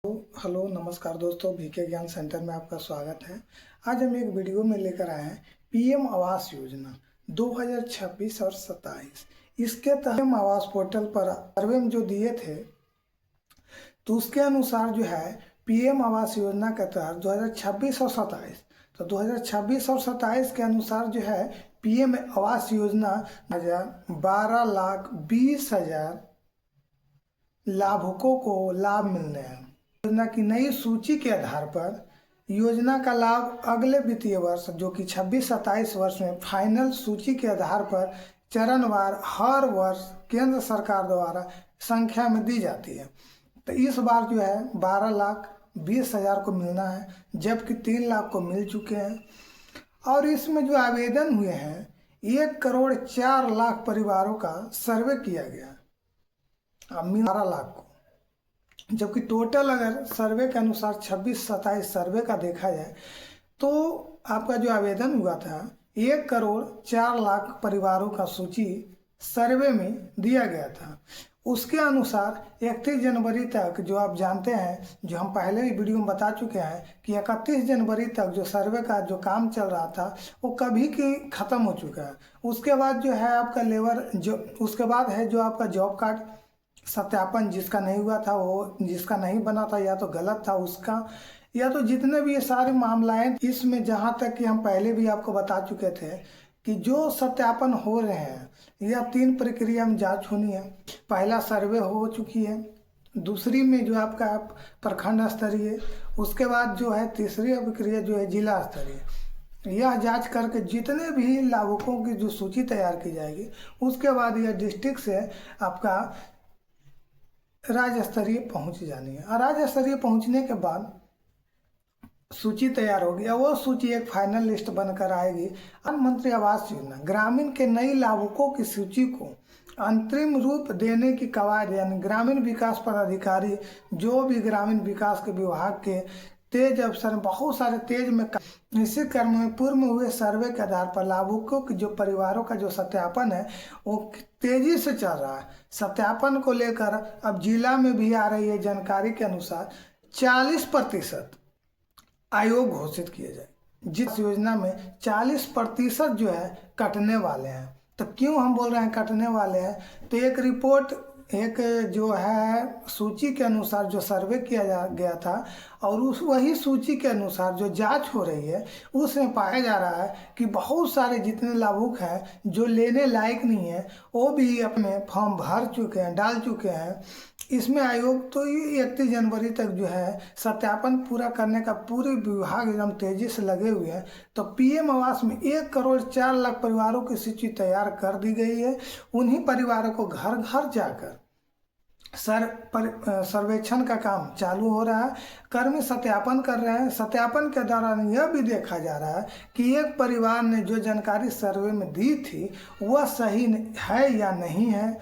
Hello नमस्कार दोस्तों, VK ज्ञान सेंटर में आपका स्वागत है। आज हम एक वीडियो में लेकर आए हैं पीएम आवास योजना 2026 और 27। इसके तहत पीएम आवास पोर्टल पर सर्वे में जो दिए थे तो उसके अनुसार जो है पीएम आवास योजना के तहत 2026 और 27, तो 2026 और 27 के अनुसार जो है पीएम आवास योजना 12,20,000 लाभुकों को लाभ मिलने हैं। योजना की नई सूची के आधार पर योजना का लाभ अगले वित्तीय वर्ष जो कि 26-27 वर्ष में फाइनल सूची के आधार पर चरणवार हर वर्ष केंद्र सरकार द्वारा संख्या में दी जाती है। तो इस बार जो है 12,20,000 को मिलना है, जबकि 3 लाख को मिल चुके हैं। और इसमें जो आवेदन हुए हैं 1,04,00,000 परिवारों का सर्वे किया गया, 12 लाख को, जबकि टोटल अगर सर्वे के अनुसार 26-27 सर्वे का देखा जाए तो आपका जो आवेदन हुआ था 1,04,00,000 परिवारों का सूची सर्वे में दिया गया था। उसके अनुसार 31 जनवरी तक, जो आप जानते हैं, जो हम पहले ही वीडियो में बता चुके हैं कि 31 जनवरी तक जो सर्वे का जो काम चल रहा था वो कभी की ख़त्म हो चुका है। उसके बाद जो है आपका उसके बाद है जो आपका जॉब कार्ड सत्यापन जिसका नहीं हुआ था, वो जिसका नहीं बना था या तो गलत था उसका, या तो जितने भी ये सारे मामलाएं इसमें, जहां तक कि हम पहले भी आपको बता चुके थे कि जो सत्यापन हो रहे हैं यह 3 प्रक्रिया में जांच होनी है। पहला सर्वे हो चुकी है, दूसरी में जो आपका प्रखंड स्तरीय, उसके बाद जो है तीसरी प्रक्रिया जो है जिला स्तरीय। यह जांच करके जितने भी लाभुकों की जो सूची तैयार की जाएगी उसके बाद यह डिस्ट्रिक्ट से आपका राज्य स्तरीय पहुंच जानी है। और राज्य स्तरीय पहुंचने के बाद सूची तैयार होगी और वो सूची एक फाइनल लिस्ट बनकर आएगी। प्रधानमंत्री आवास योजना ग्रामीण के नई लाभुकों की सूची को अंतरिम रूप देने की कवायद, यानी ग्रामीण विकास पदाधिकारी जो भी ग्रामीण विकास के विभाग के तेज अफसर, बहुत सारे तेज में इसी क्रम में पूर्व में हुए सर्वे के आधार पर लाभुकों की जो परिवारों का जो सत्यापन है वो तेजी से चल रहा है। सत्यापन को लेकर अब जिला में भी आ रही है जानकारी के अनुसार 40% आयोग घोषित किए जाए, जिस योजना में 40% जो है कटने वाले हैं। तो क्यों हम बोल रहे हैं कटने वाले हैं, तो एक रिपोर्ट, एक जो है सूची के अनुसार जो सर्वे किया गया था और वही सूची के अनुसार जो जांच हो रही है उसमें पाया जा रहा है कि बहुत सारे जितने लाभुक हैं जो लेने लायक नहीं है वो भी अपने फॉर्म भर चुके हैं, डाल चुके हैं। इसमें आयोग तो 31 जनवरी तक जो है सत्यापन पूरा करने का पूरे विभाग एकदम तेजी से लगे हुए हैं। तो पीएम आवास में 1,04,00,000 परिवारों की सूची तैयार कर दी गई है। उन्हीं परिवारों को घर घर जाकर सर्वेक्षण का काम चालू हो रहा है, कर्मी सत्यापन कर रहे हैं। सत्यापन के दौरान यह भी देखा जा रहा है कि एक परिवार ने जो जानकारी सर्वे में दी थी वह सही है या नहीं है,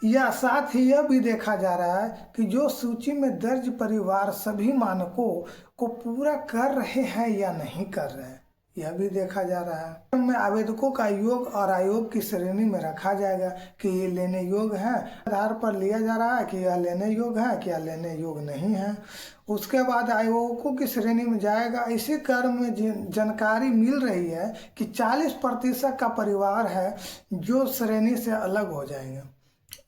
या साथ ही यह भी देखा जा रहा है कि जो सूची में दर्ज परिवार सभी मानकों को पूरा कर रहे हैं या नहीं कर रहे हैं, यह भी देखा जा रहा है। में आवेदकों का योग और आयोग की श्रेणी में रखा जाएगा कि ये लेने योग्य है, आधार पर लिया जा रहा है कि यह लेने योग्य है कि यह लेने योग्य नहीं है। उसके बाद आयोगों की श्रेणी में जाएगा। इसी क्रम में जानकारी मिल रही है कि 40% का परिवार है जो श्रेणी से अलग हो जाएंगे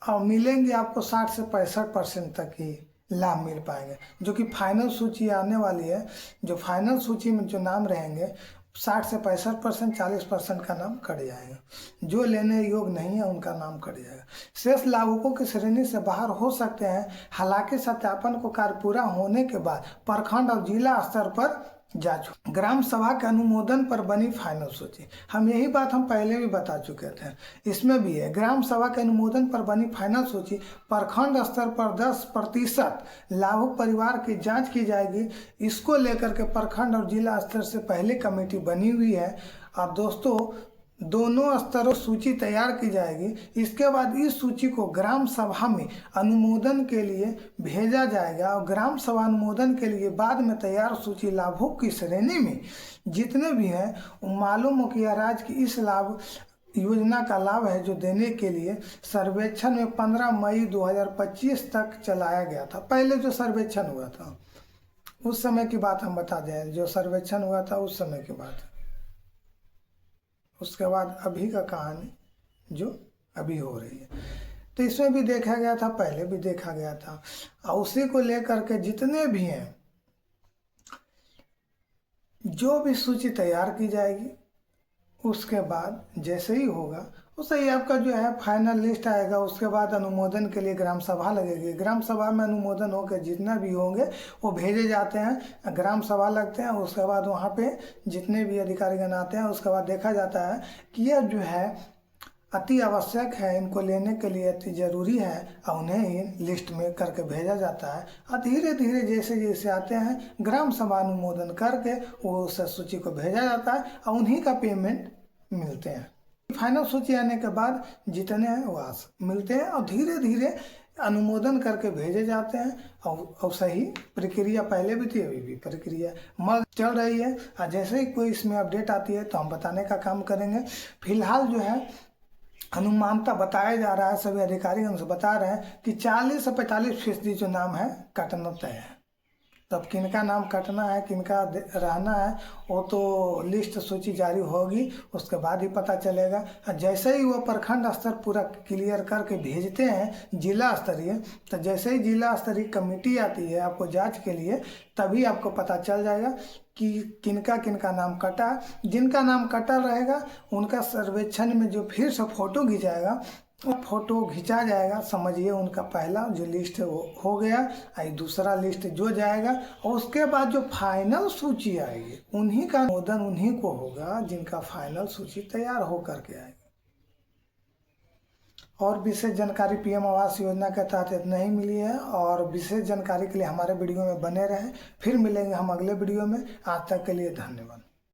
और मिलेंगे आपको 60 से 65% तक ही लाभ मिल पाएंगे, जो कि फाइनल सूची आने वाली है। जो फाइनल सूची में जो नाम रहेंगे 60 से 65%, 40% का नाम कट जाएगा। जो लेने योग्य नहीं है उनका नाम कट जाएगा। शेष लाभुकों की श्रेणी से बाहर हो सकते हैं, हालांकि सत्यापन को कार्य पूरा होने के बाद प्रखंड और जिला स्तर पर जांच। ग्राम सभा के अनुमोदन पर बनी फाइनल सूची, हम यही बात हम पहले भी बता चुके थे। इसमें भी है ग्राम सभा के अनुमोदन पर बनी फाइनल सूची, प्रखंड स्तर पर 10% लाभुक परिवार की जांच की जाएगी। इसको लेकर के प्रखंड और जिला स्तर से पहले कमेटी बनी हुई है और दोस्तों दोनों स्तरों सूची तैयार की जाएगी। इसके बाद इस सूची को ग्राम सभा में अनुमोदन के लिए भेजा जाएगा और ग्राम सभा अनुमोदन के लिए बाद में तैयार सूची लाभुक की श्रेणी में जितने भी हैं मालूम हो कि राज्य की इस लाभ योजना का लाभ है जो देने के लिए सर्वेक्षण में 15 मई 2025 तक चलाया गया था। पहले जो सर्वेक्षण हुआ था उस समय की बात हम बता दें, जो सर्वेक्षण हुआ था उस समय की बात है। उसके बाद अभी का कहानी जो अभी हो रही है, तो इसमें भी देखा गया था, पहले भी देखा गया था, और उसी को लेकर के जितने भी हैं जो भी सूची तैयार की जाएगी, उसके बाद जैसे ही होगा उससे ही आपका जो है फाइनल लिस्ट आएगा। उसके बाद अनुमोदन के लिए ग्राम सभा लगेगी। ग्राम सभा में अनुमोदन होकर जितना भी होंगे वो भेजे जाते हैं, ग्राम सभा लगते हैं। उसके बाद वहाँ पे जितने भी अधिकारीगण आते हैं, उसके बाद देखा जाता है कि यह जो है अति आवश्यक है, इनको लेने के लिए अति ज़रूरी है, और उन्हें ही लिस्ट में करके भेजा जाता है। और धीरे धीरे जैसे जैसे आते हैं ग्राम सभा अनुमोदन करके वो उस सूची को भेजा जाता है और उन्हीं का पेमेंट मिलते हैं। फाइनल सूची आने के बाद जितने हैं वो मिलते हैं और धीरे धीरे अनुमोदन करके भेजे जाते हैं। और सही प्रक्रिया पहले भी थी, अभी भी प्रक्रिया मग चल रही है, और जैसे ही कोई इसमें अपडेट आती है तो हम बताने का काम करेंगे। फिलहाल जो है अनुमानता बताया जा रहा है, सभी अधिकारी हमसे बता रहे हैं कि 40 से 45% जो नाम है कटना तय है। तब किनका नाम कटना है, किनका रहना है, वो तो लिस्ट सूची जारी होगी, उसके बाद ही पता चलेगा। जैसे ही वो प्रखंड स्तर पूरा क्लियर करके भेजते हैं जिला स्तरीय, तो जैसे ही जिला स्तरीय कमेटी आती है आपको जांच के लिए, तभी आपको पता चल जाएगा कि किनका किनका नाम कटा। जिनका नाम कटा रहेगा उनका सर्वेक्षण में जो फिर से फोटो खिंचाएगा, वो फोटो खिंचा जाएगा, समझिए उनका पहला जो लिस्ट है वो हो गया। दूसरा लिस्ट जो जाएगा, और उसके बाद जो फाइनल सूची आएगी उन्हीं का अनुमोदन उन्हीं को होगा जिनका फाइनल सूची तैयार हो करके आएगी। और विशेष जानकारी पीएम आवास योजना के तहत इतना ही मिली है, और विशेष जानकारी के लिए हमारे वीडियो में बने रहें। फिर मिलेंगे हम अगले वीडियो में। आज तक के लिए धन्यवाद।